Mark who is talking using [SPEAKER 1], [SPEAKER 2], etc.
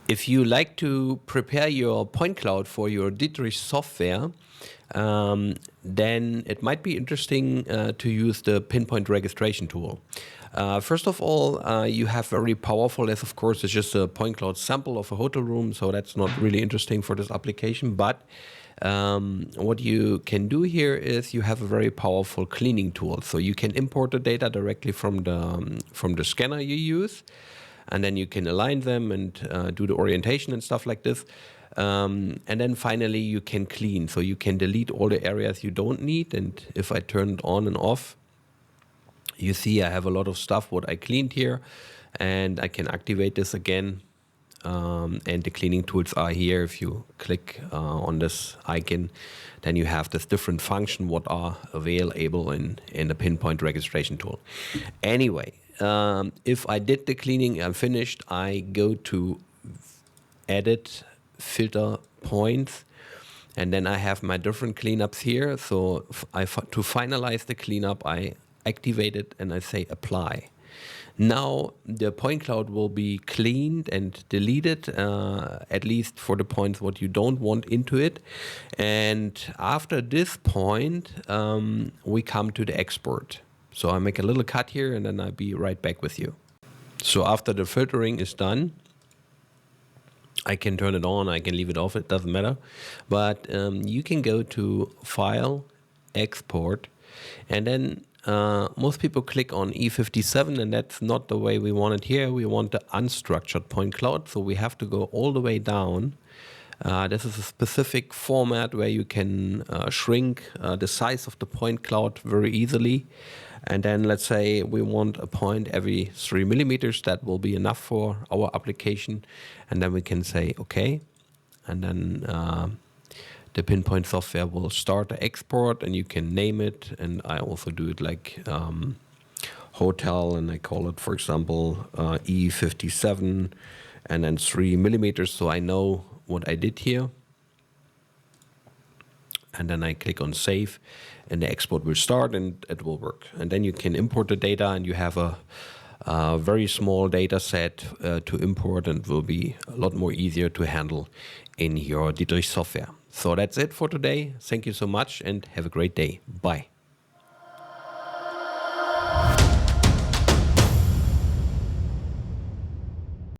[SPEAKER 1] If you like to prepare your point cloud for your Dietrichs software, then it might be interesting to use the pinpoint registration tool. First of all, you have very powerful, as of course it's just a point cloud sample of a hotel room, so that's not really interesting for this application. But what you can do here is you have a very powerful cleaning tool. So you can import the data directly from the scanner you use, and then you can align them and do the orientation and stuff like this. And then finally you can clean. So you can delete all the areas you don't need. And if I turn it on and off, you see I have a lot of stuff what I cleaned here, and I can activate this again. And the cleaning tools are here. If you click on this icon, then you have this different function what are available in the pinpoint registration tool. Anyway, if I did the cleaning, I'm finished, I go to edit, filter points, and then I have my different cleanups here. So to finalize the cleanup, I activate it and I say apply. Now the point cloud will be cleaned and deleted, at least for the points what you don't want into it. And after this point, we come to the export. So I make a little cut here and then I'll be right back with you. So after the filtering is done, I can turn it on, I can leave it off, it doesn't matter. But you can go to File, Export, and then most people click on E57, and that's not the way we want it here. We want the unstructured point cloud, so we have to go all the way down. This is a specific format where you can shrink the size of the point cloud very easily. And then let's say we want a point every 3 millimeters. That will be enough for our application. And then we can say OK. And then the pinpoint software will start the export, and you can name it. And I also do it like hotel, and I call it, for example, E57 and then 3 millimeters. So I know what I did here. And then I click on save, and the export will start and it will work. And then you can import the data, and you have a very small data set to import, and it will be a lot more easier to handle in your Dietrich software. So that's it for today. Thank you so much and have a great day. Bye.